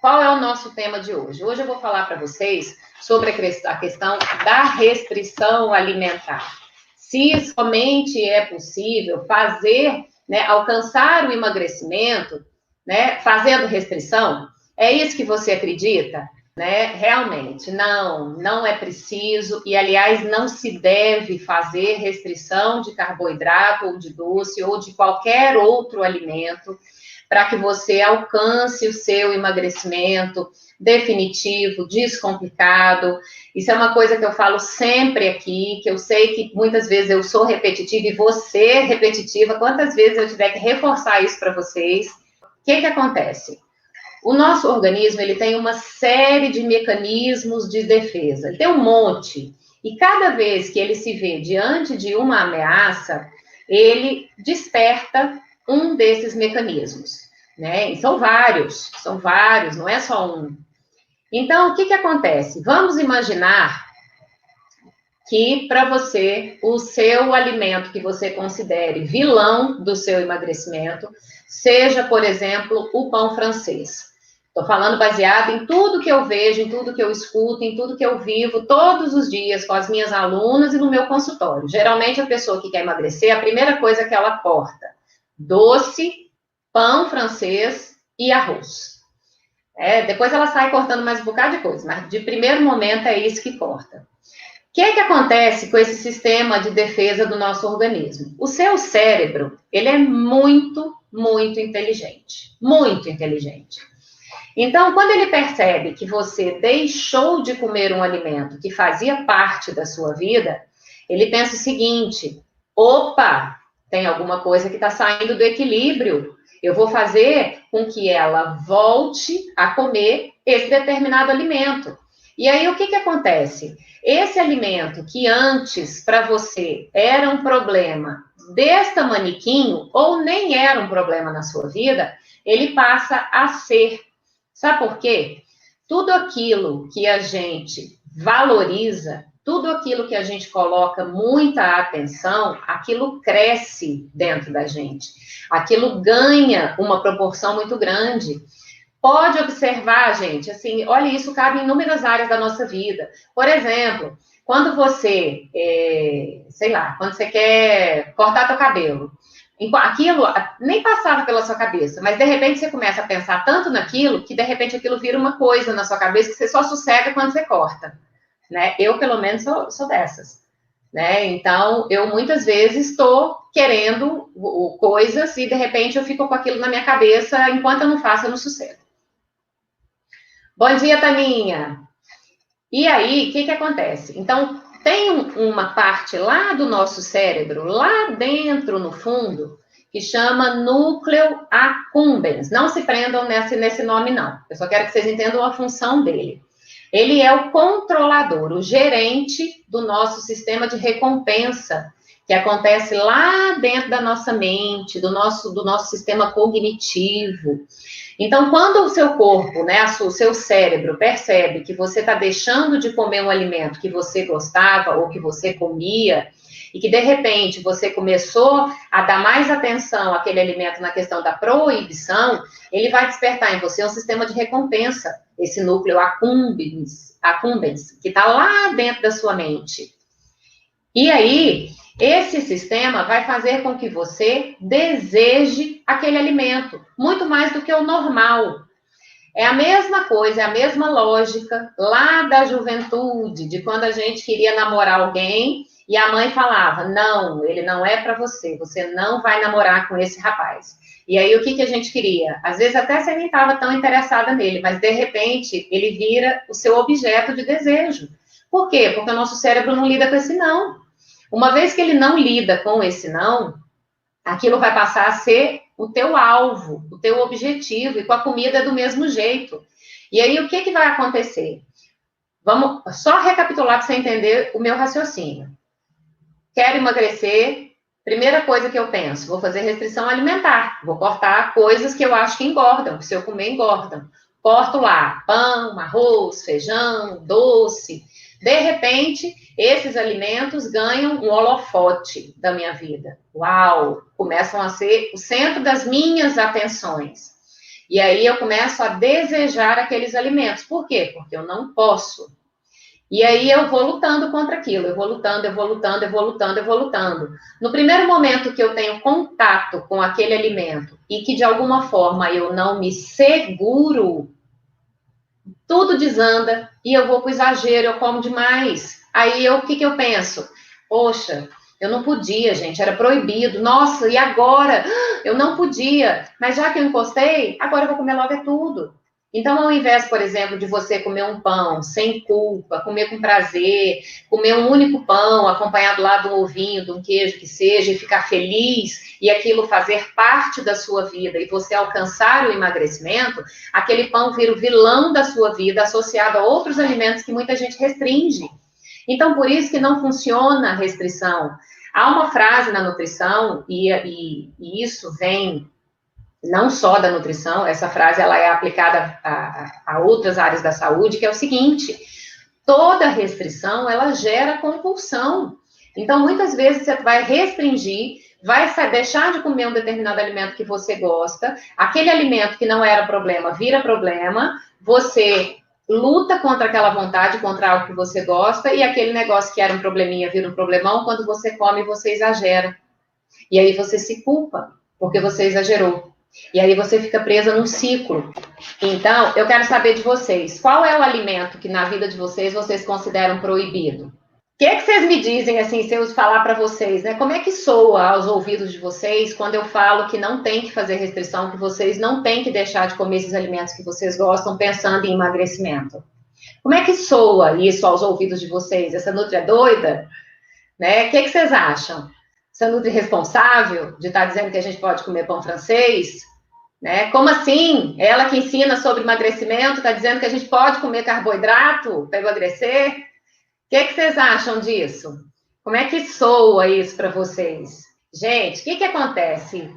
qual é o nosso tema de hoje? Hoje eu vou falar para vocês sobre a questão da restrição alimentar. Se somente é possível fazer, né, alcançar o emagrecimento, né, fazendo restrição, é isso que você acredita? Né? Realmente, não é preciso, e aliás, não se deve fazer restrição de carboidrato ou de doce ou de qualquer outro alimento para que você alcance o seu emagrecimento definitivo, descomplicado. Isso é uma coisa que eu falo sempre aqui, que eu sei que muitas vezes eu sou repetitiva e você é repetitiva, quantas vezes eu tiver que reforçar isso para vocês. O que acontece? O nosso organismo, ele tem uma série de mecanismos de defesa, ele tem um monte, e cada vez que ele se vê diante de uma ameaça, ele desperta um desses mecanismos, né? E são vários, não é só um. Então, o que acontece? Vamos imaginar que para você, o seu alimento que você considere vilão do seu emagrecimento, seja, por exemplo, o pão francês. Estou falando baseado em tudo que eu vejo, em tudo que eu escuto, em tudo que eu vivo todos os dias com as minhas alunas e no meu consultório. Geralmente, a pessoa que quer emagrecer, a primeira coisa que ela corta: doce, pão francês e arroz. Depois ela sai cortando mais um bocado de coisa, mas de primeiro momento é isso que corta. O que acontece com esse sistema de defesa do nosso organismo? O seu cérebro, ele é muito, muito inteligente. Muito inteligente. Então, quando ele percebe que você deixou de comer um alimento que fazia parte da sua vida, ele pensa o seguinte: opa, tem alguma coisa que está saindo do equilíbrio. Eu vou fazer com que ela volte a comer esse determinado alimento. E aí, o que acontece? Esse alimento que antes, para você, era um problema deste maniquinho, ou nem era um problema na sua vida, ele passa a ser. Sabe por quê? Tudo aquilo que a gente valoriza, tudo aquilo que a gente coloca muita atenção, aquilo cresce dentro da gente. Aquilo ganha uma proporção muito grande. Pode observar, gente, assim, olha, isso cabe em inúmeras áreas da nossa vida. Por exemplo, quando você, quando você quer cortar teu cabelo, aquilo nem passava pela sua cabeça, mas de repente você começa a pensar tanto naquilo, que de repente aquilo vira uma coisa na sua cabeça que você só sossega quando você corta, né? Eu, pelo menos, sou dessas, né? Então, eu muitas vezes estou querendo coisas e de repente eu fico com aquilo na minha cabeça, enquanto eu não faço, eu não sossego. Bom dia, Taninha! E aí, o que acontece? Então, tem uma parte lá do nosso cérebro, lá dentro, no fundo, que chama núcleo accumbens. Não se prendam nesse nome, não. Eu só quero que vocês entendam a função dele. Ele é o controlador, o gerente do nosso sistema de recompensa, que acontece lá dentro da nossa mente, do nosso sistema cognitivo. Então, quando o seu corpo, né, o seu cérebro percebe que você está deixando de comer um alimento que você gostava ou que você comia, e que, de repente, você começou a dar mais atenção àquele alimento na questão da proibição, ele vai despertar em você um sistema de recompensa, esse núcleo accumbens, que está lá dentro da sua mente. E aí, esse sistema vai fazer com que você deseje aquele alimento, muito mais do que o normal. É a mesma coisa, é a mesma lógica lá da juventude, de quando a gente queria namorar alguém e a mãe falava: não, ele não é para você, você não vai namorar com esse rapaz. E aí, o que a gente queria? Às vezes até você nem estava tão interessada nele, mas de repente ele vira o seu objeto de desejo. Por quê? Porque o nosso cérebro não lida com esse não. Uma vez que ele não lida com esse não, aquilo vai passar a ser o teu alvo, o teu objetivo, e com a comida é do mesmo jeito. E aí, o que vai acontecer? Vamos só recapitular para você entender o meu raciocínio. Quero emagrecer, primeira coisa que eu penso, vou fazer restrição alimentar, vou cortar coisas que eu acho que engordam, que se eu comer, engordam. Corto lá pão, arroz, feijão, doce. De repente, esses alimentos ganham um holofote da minha vida. Uau! Começam a ser o centro das minhas atenções. E aí eu começo a desejar aqueles alimentos. Por quê? Porque eu não posso. E aí eu vou lutando contra aquilo, eu vou lutando, eu vou lutando, eu vou lutando, eu vou lutando. No primeiro momento que eu tenho contato com aquele alimento e que de alguma forma eu não me seguro, tudo desanda e eu vou para o exagero, eu como demais. Aí o que eu penso? Poxa, eu não podia, gente, era proibido. Nossa, e agora? Eu não podia, mas já que eu encostei, agora eu vou comer logo tudo. Então, ao invés, por exemplo, de você comer um pão sem culpa, comer com prazer, comer um único pão acompanhado lá de um ovinho, de um queijo que seja, e ficar feliz, e aquilo fazer parte da sua vida, e você alcançar o emagrecimento, aquele pão vira o vilão da sua vida, associado a outros alimentos que muita gente restringe. Então, por isso que não funciona a restrição. Há uma frase na nutrição, e isso vem não só da nutrição, essa frase ela é aplicada a outras áreas da saúde, que é o seguinte: toda restrição, ela gera compulsão. Então, muitas vezes você vai restringir, vai deixar de comer um determinado alimento que você gosta, aquele alimento que não era problema vira problema, você luta contra aquela vontade, contra algo que você gosta, e aquele negócio que era um probleminha vira um problemão, quando você come, você exagera. E aí você se culpa, porque você exagerou. E aí você fica presa num ciclo. Então, eu quero saber de vocês, qual é o alimento que na vida de vocês consideram proibido? O que vocês me dizem, assim, se eu falar para vocês, né? Como é que soa aos ouvidos de vocês quando eu falo que não tem que fazer restrição, que vocês não têm que deixar de comer esses alimentos que vocês gostam pensando em emagrecimento? Como é que soa isso aos ouvidos de vocês? Essa nutri é doida? Né? O que vocês acham? Essa nutri responsável de estar dizendo que a gente pode comer pão francês? Né? Como assim? Ela que ensina sobre emagrecimento está dizendo que a gente pode comer carboidrato para emagrecer? O que vocês acham disso? Como é que soa isso para vocês? Gente, o que acontece?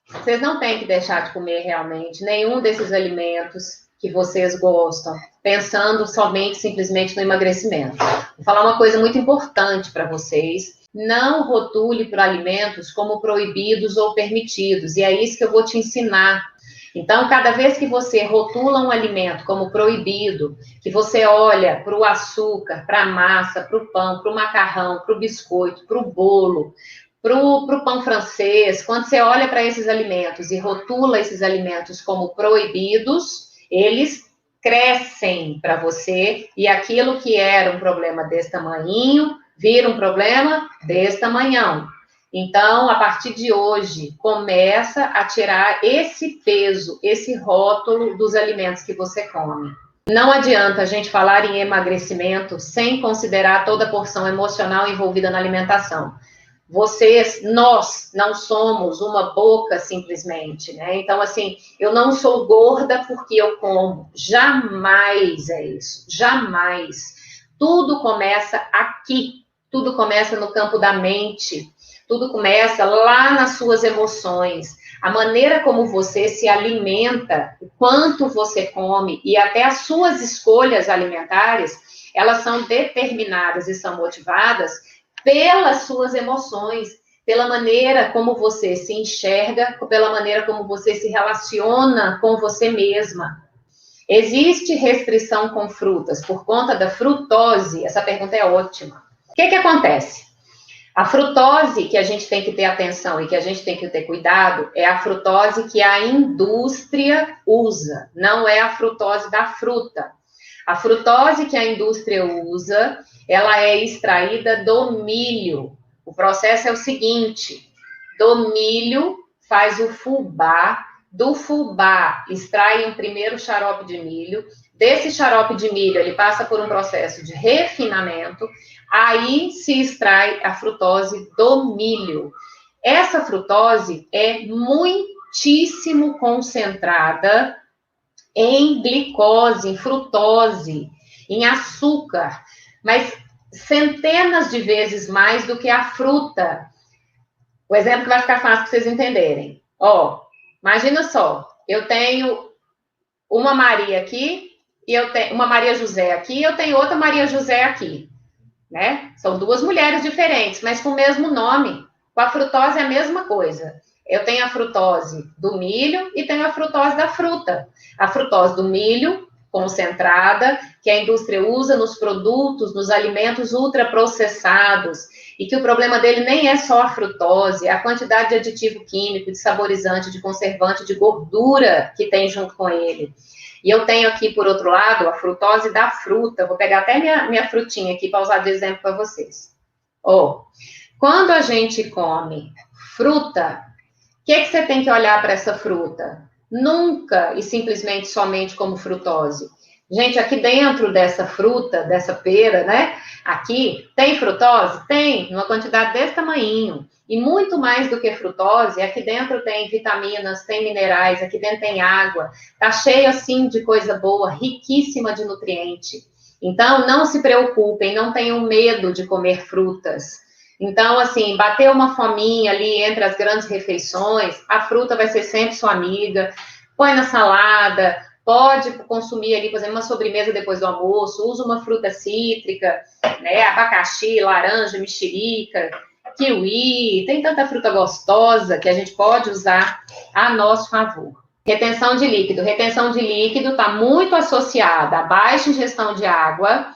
Vocês não têm que deixar de comer realmente nenhum desses alimentos que vocês gostam, pensando somente, simplesmente no emagrecimento. Vou falar uma coisa muito importante para vocês. Não rotule para alimentos como proibidos ou permitidos, e é isso que eu vou te ensinar. Então, cada vez que você rotula um alimento como proibido, que você olha para o açúcar, para a massa, para o pão, para o macarrão, para o biscoito, para o bolo, para o pão francês, quando você olha para esses alimentos e rotula esses alimentos como proibidos, eles crescem para você, e aquilo que era um problema desse tamanhinho, vira um problema desse tamanhão. Então, a partir de hoje, começa a tirar esse peso, esse rótulo dos alimentos que você come. Não adianta a gente falar em emagrecimento sem considerar toda a porção emocional envolvida na alimentação. Nós não somos uma boca simplesmente, né? Então, assim, eu não sou gorda porque eu como. Jamais é isso, jamais. Tudo começa aqui, tudo começa no campo da mente, tudo começa lá nas suas emoções. A maneira como você se alimenta, o quanto você come e até as suas escolhas alimentares, elas são determinadas e são motivadas pelas suas emoções, pela maneira como você se enxerga, pela maneira como você se relaciona com você mesma. Existe restrição com frutas por conta da frutose? Essa pergunta é ótima. O que acontece? A frutose que a gente tem que ter atenção e que a gente tem que ter cuidado é a frutose que a indústria usa, não é a frutose da fruta. A frutose que a indústria usa, ela é extraída do milho. O processo é o seguinte: do milho faz o fubá, do fubá extrai um primeiro xarope de milho, desse xarope de milho ele passa por um processo de refinamento, aí se extrai a frutose do milho. Essa frutose é muitíssimo concentrada em glicose, em frutose, em açúcar, mas centenas de vezes mais do que a fruta. O exemplo que vai ficar fácil para vocês entenderem. Imagina só, eu tenho uma Maria aqui, e eu tenho uma Maria José aqui, e eu tenho outra Maria José aqui, né? São duas mulheres diferentes, mas com o mesmo nome. Com a frutose é a mesma coisa. Eu tenho a frutose do milho e tenho a frutose da fruta. A frutose do milho, concentrada, que a indústria usa nos produtos, nos alimentos ultraprocessados, e que o problema dele nem é só a frutose, é a quantidade de aditivo químico, de saborizante, de conservante, de gordura que tem junto com ele. E eu tenho aqui, por outro lado, a frutose da fruta. Vou pegar até minha frutinha aqui para usar de exemplo para vocês. Quando a gente come fruta, o que você tem que olhar para essa fruta? Nunca e simplesmente somente como frutose. Gente, aqui dentro dessa fruta, dessa pera, né? Aqui, tem frutose? Tem, numa quantidade desse tamanhinho. E muito mais do que frutose, aqui dentro tem vitaminas, tem minerais, aqui dentro tem água. Tá cheio, assim, de coisa boa, riquíssima de nutriente. Então, não se preocupem, não tenham medo de comer frutas. Então, assim, bater uma fominha ali entre as grandes refeições, a fruta vai ser sempre sua amiga. Põe na salada, pode consumir ali, por exemplo, uma sobremesa depois do almoço, usa uma fruta cítrica, né? Abacaxi, laranja, mexerica, kiwi, tem tanta fruta gostosa que a gente pode usar a nosso favor. Retenção de líquido. Retenção de líquido está muito associada à baixa ingestão de água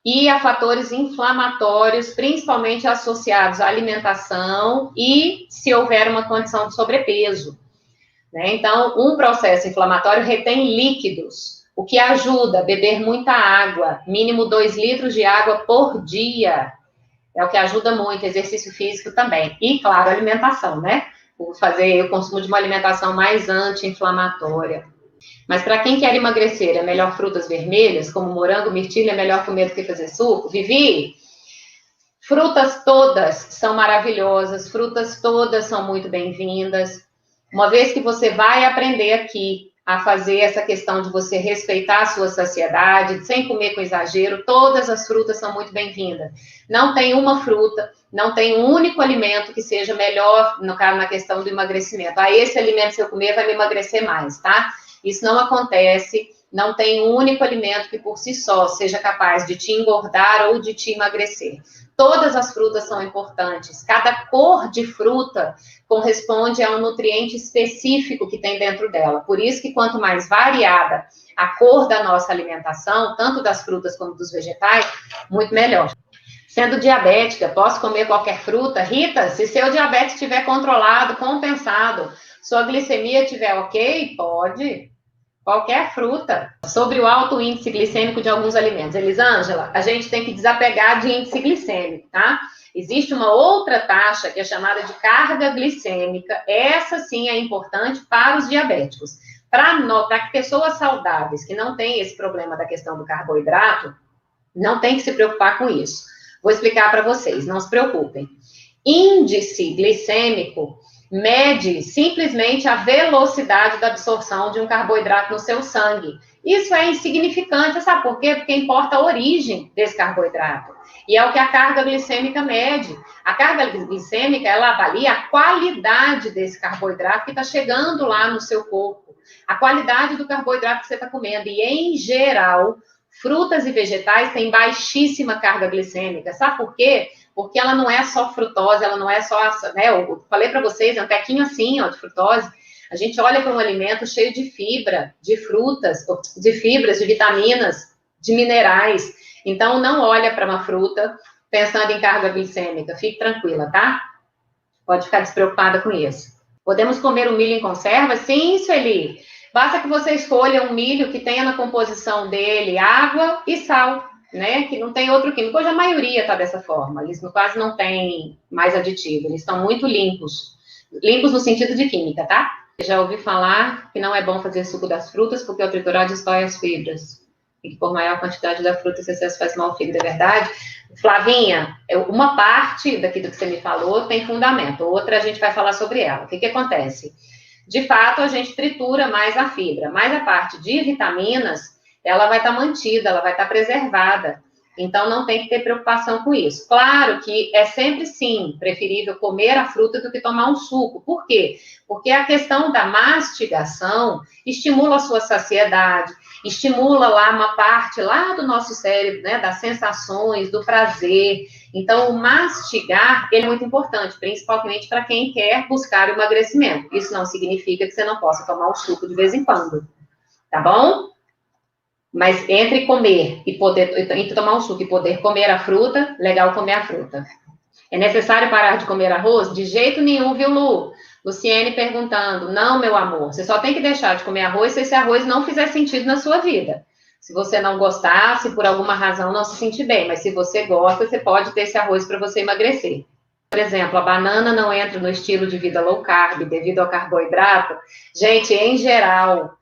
e a fatores inflamatórios, principalmente associados à alimentação e se houver uma condição de sobrepeso. Né? Então, um processo inflamatório retém líquidos, o que ajuda a beber muita água, mínimo 2 litros de água por dia. É o que ajuda muito, exercício físico também. E, claro, alimentação, né? Fazer o consumo de uma alimentação mais anti-inflamatória. Mas para quem quer emagrecer, é melhor frutas vermelhas, como morango, mirtilo, é melhor comer do que fazer suco? Vivi, frutas todas são maravilhosas, frutas todas são muito bem-vindas. Uma vez que você vai aprender aqui a fazer essa questão de você respeitar a sua saciedade, sem comer com exagero, todas as frutas são muito bem-vindas. Não tem uma fruta, não tem um único alimento que seja melhor, no caso, na questão do emagrecimento. Esse alimento, se eu comer, vai me emagrecer mais, tá? Isso não acontece, não tem um único alimento que por si só seja capaz de te engordar ou de te emagrecer. Todas as frutas são importantes, cada cor de fruta corresponde a um nutriente específico que tem dentro dela. Por isso que quanto mais variada a cor da nossa alimentação, tanto das frutas como dos vegetais, muito melhor. Sendo diabética, posso comer qualquer fruta? Rita, se seu diabetes estiver controlado, compensado, sua glicemia estiver ok, pode. Qualquer fruta. Sobre o alto índice glicêmico de alguns alimentos. Elisângela, a gente tem que desapegar de índice glicêmico, tá? Existe uma outra taxa que é chamada de carga glicêmica. Essa sim é importante para os diabéticos. Para pessoas saudáveis que não têm esse problema da questão do carboidrato, não tem que se preocupar com isso. Vou explicar para vocês, não se preocupem. Índice glicêmico mede simplesmente a velocidade da absorção de um carboidrato no seu sangue. Isso é insignificante, sabe por quê? Porque importa a origem desse carboidrato. E é o que a carga glicêmica mede. A carga glicêmica, ela avalia a qualidade desse carboidrato que está chegando lá no seu corpo. A qualidade do carboidrato que você está comendo. E, em geral, frutas e vegetais têm baixíssima carga glicêmica. Sabe por quê? Porque ela não é só frutose, ela não é só, né, eu falei para vocês, é um tequinho assim, ó, de frutose. A gente olha para um alimento cheio de fibra, de frutas, de fibras, de vitaminas, de minerais. Então, não olha para uma fruta pensando em carga glicêmica. Fique tranquila, tá? Pode ficar despreocupada com isso. Podemos comer o milho em conserva? Sim, Sueli. Basta que você escolha um milho que tenha na composição dele água e sal, né? Que não tem outro químico. Hoje a maioria está dessa forma. Eles quase não têm mais aditivo. Eles estão muito limpos. Limpos no sentido de química, tá? Já ouvi falar que não é bom fazer suco das frutas porque ao triturar destrói as fibras. E que por maior quantidade da fruta esse excesso faz mal ao fígado, é verdade? Flavinha, uma parte daqui do que você me falou tem fundamento. Outra a gente vai falar sobre ela. O que acontece? De fato, a gente tritura mais a fibra. Mas a parte de vitaminas, ela vai estar mantida, ela vai estar preservada. Então, não tem que ter preocupação com isso. Claro que é sempre, sim, preferível comer a fruta do que tomar um suco. Por quê? Porque a questão da mastigação estimula a sua saciedade, estimula lá uma parte lá do nosso cérebro, né, das sensações, do prazer. Então, o mastigar ele é muito importante, principalmente para quem quer buscar o emagrecimento. Isso não significa que você não possa tomar um suco de vez em quando, tá bom? Mas entre comer e poder, entre tomar um suco e poder comer a fruta, legal comer a fruta. É necessário parar de comer arroz? De jeito nenhum, viu, Lu? Luciene perguntando, não, meu amor, você só tem que deixar de comer arroz se esse arroz não fizer sentido na sua vida. Se você não gostar, se por alguma razão não se sentir bem, mas se você gosta, você pode ter esse arroz para você emagrecer. Por exemplo, a banana não entra no estilo de vida low carb devido ao carboidrato. Gente, em geral,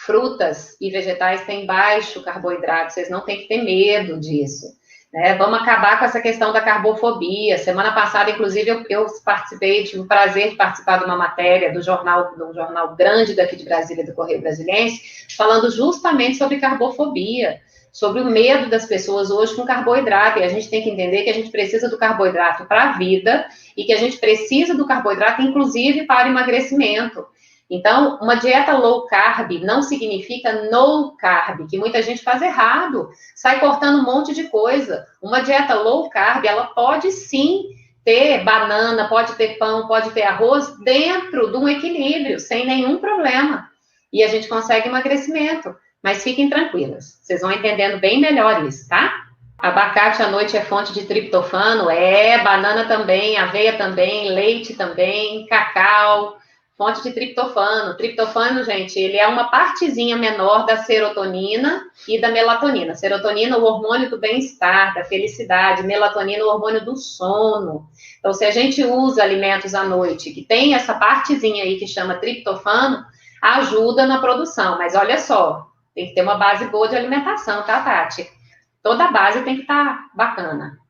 frutas e vegetais têm baixo carboidrato, vocês não têm que ter medo disso. Né? Vamos acabar com essa questão da carbofobia. Semana passada, inclusive, eu participei, tive o prazer de participar de uma matéria de um jornal grande daqui de Brasília, do Correio Brasiliense, falando justamente sobre carbofobia, sobre o medo das pessoas hoje com carboidrato. E a gente tem que entender que a gente precisa do carboidrato para a vida e que a gente precisa do carboidrato, inclusive, para emagrecimento. Então, uma dieta low carb não significa no carb, que muita gente faz errado, sai cortando um monte de coisa. Uma dieta low carb, ela pode sim ter banana, pode ter pão, pode ter arroz, dentro de um equilíbrio, sem nenhum problema. E a gente consegue emagrecimento. Mas fiquem tranquilas, vocês vão entendendo bem melhor isso, tá? Abacate à noite é fonte de triptofano, banana também, aveia também, leite também, cacau, fonte de triptofano. Triptofano, gente, ele é uma partezinha menor da serotonina e da melatonina. Serotonina, o hormônio do bem-estar, da felicidade. Melatonina, o hormônio do sono. Então, se a gente usa alimentos à noite que tem essa partezinha aí que chama triptofano, ajuda na produção. Mas olha só, tem que ter uma base boa de alimentação, tá, Tati? Toda a base tem que estar bacana.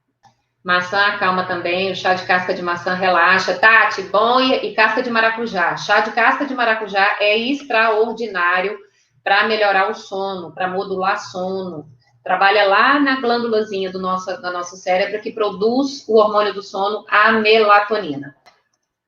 Maçã acalma também, o chá de casca de maçã relaxa. Tati, bom, e casca de maracujá. Chá de casca de maracujá é extraordinário para melhorar o sono, para modular sono. Trabalha lá na glândulazinha do nosso cérebro que produz o hormônio do sono, a melatonina.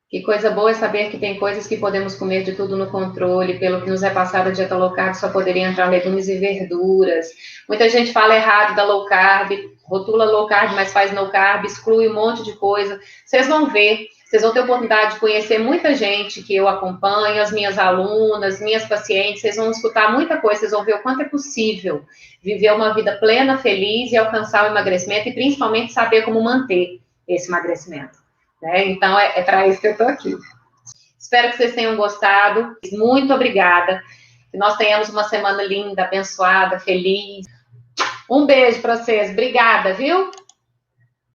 Que coisa boa é saber que tem coisas que podemos comer de tudo no controle. Pelo que nos é passado, a dieta low carb só poderia entrar legumes e verduras. Muita gente fala errado da low carb, rotula low carb, mas faz no carb, exclui um monte de coisa. Vocês vão ver, vocês vão ter oportunidade de conhecer muita gente que eu acompanho, as minhas alunas, minhas pacientes, vocês vão escutar muita coisa, vocês vão ver o quanto é possível viver uma vida plena, feliz e alcançar o emagrecimento e principalmente saber como manter esse emagrecimento. Né? Então, é para isso que eu estou aqui. Espero que vocês tenham gostado. Muito obrigada. Que nós tenhamos uma semana linda, abençoada, feliz. Um beijo para vocês. Obrigada, viu?